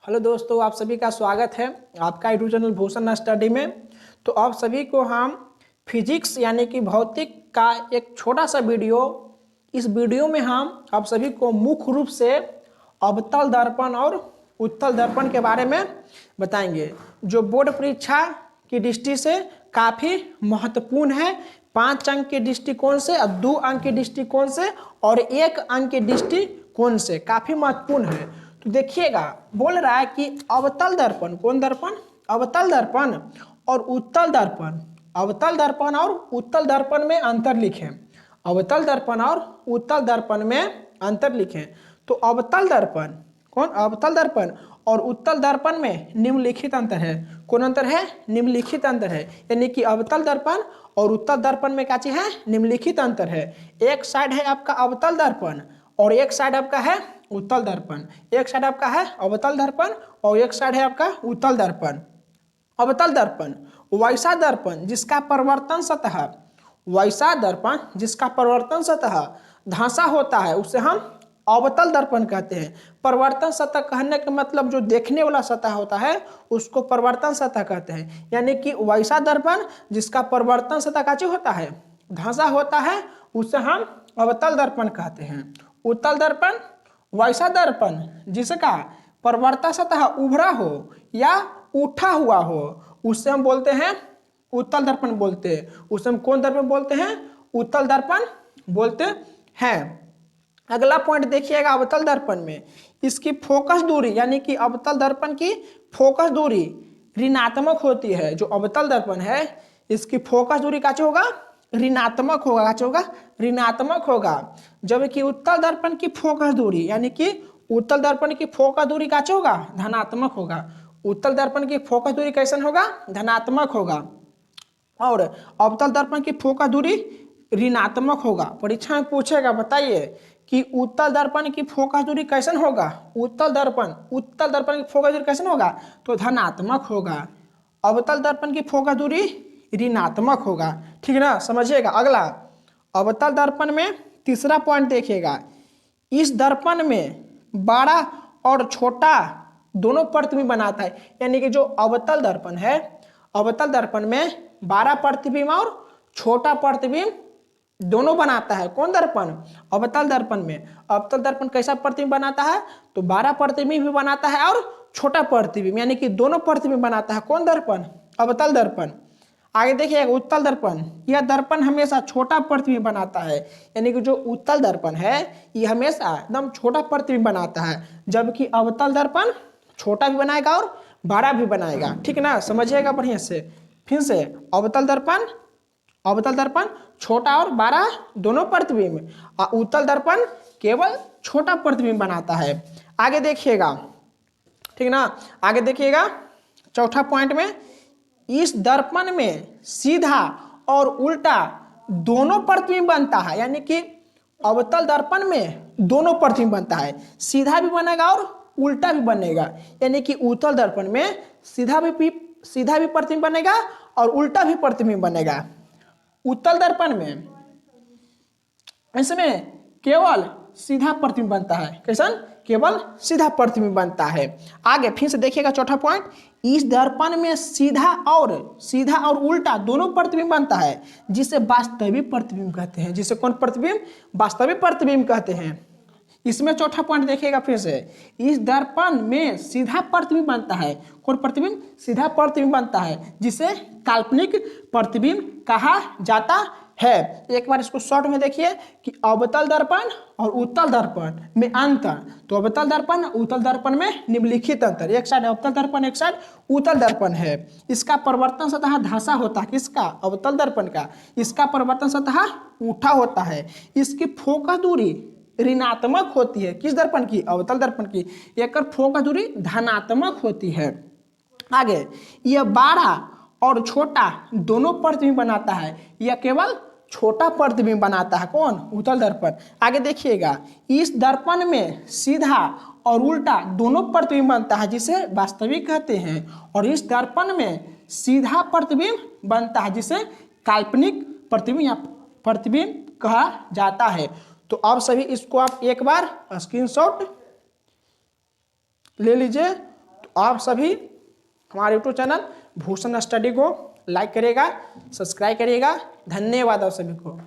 Hello दोस्तों, आप सभी का स्वागत है आपका यूट्यूब चैनल भूषण स्टडी में। तो आप सभी को हम फिजिक्स यानी कि भौतिक का एक छोटा सा वीडियो, इस वीडियो में हम आप सभी को मुख्य रूप से अवतल दर्पण और उत्तल दर्पण के बारे में बताएंगे, जो बोर्ड परीक्षा की दृष्टि से काफ़ी महत्वपूर्ण है। 5 अंक के दृष्टिकोण से और 2 अंक के दृष्टिकोण से और 1 अंक के दृष्टिकोण से काफ़ी महत्वपूर्ण है। तो देखिएगा, बोल रहा है कि अवतल दर्पण, कौन दर्पण? अवतल दर्पण और उत्तल दर्पण। अवतल दर्पण और उत्तल दर्पण में अंतर लिखें। अवतल दर्पण और उत्तल दर्पण में अंतर लिखें। तो अवतल दर्पण, कौन? अवतल दर्पण और उत्तल दर्पण में निम्नलिखित अंतर है। कौन अंतर है? निम्नलिखित अंतर है। यानी कि अवतल दर्पण और उत्तल दर्पण में क्या चीज है? निम्नलिखित अंतर है। एक साइड है आपका अवतल दर्पण और एक साइड आपका है उत्तल दर्पण। एक साइड आपका है अवतल दर्पण और एक साइड है आपका उत्तल दर्पण। अवतल दर्पण वैसा दर्पण जिसका परिवर्तन सतह, वैसा दर्पण जिसका परिवर्तन सतह धंसा होता है उसे हम अवतल दर्पण कहते हैं। परिवर्तन सतह कहने का मतलब जो देखने वाला सतह होता है उसको परिवर्तन सतह कहते हैं। यानी कि वैसा दर्पण जिसका परिवर्तन सतह का चीज होता है, धंसा होता है, उसे हम अवतल दर्पण कहते हैं। उत्तल दर्पण वैसा दर्पण जिसका परिवर्तन सतह उभरा हो या उठा हुआ हो उससे हम बोलते हैं उत्तल दर्पण बोलते हैं। उसे हम कौन दर्पण बोलते हैं? उत्तल दर्पण बोलते हैं। अगला पॉइंट देखिएगा, अवतल दर्पण में इसकी फोकस दूरी यानी कि अवतल दर्पण की फोकस दूरी ऋणात्मक होती है। जो अवतल दर्पण है इसकी फोकस दूरी क्या होगा? ऋणात्मक होगा। क्या होगा? ऋणात्मक होगा। जबकि उत्तल दर्पण की फोकस दूरी यानी कि उत्तल दर्पण की फोकस दूरी क्या होगा? धनात्मक होगा। उत्तल दर्पण की फोकस दूरी कैसन होगा? धनात्मक होगा। और अवतल दर्पण की फोकस दूरी ऋणात्मक होगा। परीक्षा में पूछेगा, बताइए कि उत्तल दर्पण की फोकस दूरी कैसन होगा? उत्तल दर्पण की फोकस दूरी कैसन होगा? तो धनात्मक होगा। अवतल दर्पण की फोकस दूरी ऋणात्मक होगा। ठीक है ना? समझिएगा। अगला अवतल दर्पण में तीसरा पॉइंट देखिएगा, इस दर्पण में बड़ा और छोटा दोनों प्रतिबिंब बनाता है। यानी कि जो अवतल दर्पण है, अवतल दर्पण में बड़ा प्रतिबिंब और छोटा प्रतिबिंब दोनों बनाता है। कौन दर्पण? अवतल दर्पण में। अवतल दर्पण कैसा प्रतिबिंब बनाता है? तो बड़ा प्रतिबिंब भी बनाता है और छोटा प्रतिबिंब, यानी कि दोनों प्रतिबिंब बनाता है। कौन दर्पण? अवतल दर्पण। आगे देखिए उत्तल दर्पण, यह दर्पण हमेशा छोटा प्रतिबिंब बनाता है। यानी कि जो उत्तल दर्पण है ये हमेशा एकदम छोटा प्रतिबिंब बनाता है, जबकि अवतल दर्पण छोटा भी बनाएगा और बड़ा भी बनाएगा। ठीक ना? समझिएगा बढ़िया से। फिर से अवतल दर्पण छोटा और बड़ा दोनों प्रतिबिंब, और उत्तल दर्पण केवल छोटा प्रतिबिंब बनाता है। आगे देखिएगा, ठीक ना? आगे देखिएगा चौथा पॉइंट में, इस दर्पण में सीधा और उल्टा दोनों प्रतिबिंब बनता है। यानी कि अवतल दर्पण में दोनों प्रतिबिंब बनता है, सीधा भी बनेगा और उल्टा भी बनेगा। यानी कि उत्तल दर्पण में सीधा भी प्रतिबिंब बनेगा और उल्टा भी प्रतिबिंब बनेगा। उत्तल दर्पण में इसमें केवल सीधा प्रतिबिंब बनता है। कैसन? केवल सीधा प्रतिबिंब बनता है। आगे फिर से देखिएगा चौथा पॉइंट, इस दर्पण में सीधा और उल्टा दोनों प्रतिबिंब बनता है, जिसे वास्तविक प्रतिबिंब कहते हैं। जिसे कौन प्रतिबिंब? वास्तविक प्रतिबिंब कहते हैं। इसमें चौथा पॉइंट देखिएगा फिर से, इस दर्पण में सीधा प्रतिबिंब बनता है। कौन प्रतिबिंब? सीधा प्रतिबिंब बनता है, जिसे काल्पनिक प्रतिबिंब कहा जाता है। एक बार इसको शॉर्ट में देखिए कि अवतल दर्पण और उत्तल दर्पण में अंतर। तो अवतल दर्पण उत्तल दर्पण में निम्नलिखित अंतर, एक साइड अवतल दर्पण एक साइड उत्तल दर्पण है। इसका परिवर्तन सतह धंसा होता है। किसका? अवतल दर्पण का। इसका परिवर्तन सतह उठा होता है। इसकी फोकस दूरी ऋणात्मक होती है। किस दर्पण की? अवतल दर्पण की। एक फोकस दूरी धनात्मक होती है। आगे, यह बड़ा और छोटा दोनों प्रतिबिंब बनाता है, यह केवल छोटा प्रतिबिंब बनाता है। कौन? उत्तल दर्पण। आगे देखिएगा, इस दर्पण में सीधा और उल्टा दोनों प्रतिबिंब बनता है, जिसे वास्तविक कहते हैं। और इस दर्पण में सीधा प्रतिबिंब बनता है, जिसे काल्पनिक प्रतिबिंब या प्रतिबिंब कहा जाता है। तो अब सभी इसको आप एक बार स्क्रीनशॉट ले लीजिए आप सभी हमारे यूट्यूब चैनल भूषण स्टडी को लाइक करिएगा, सब्सक्राइब करिएगा। धन्यवाद आप सभी को।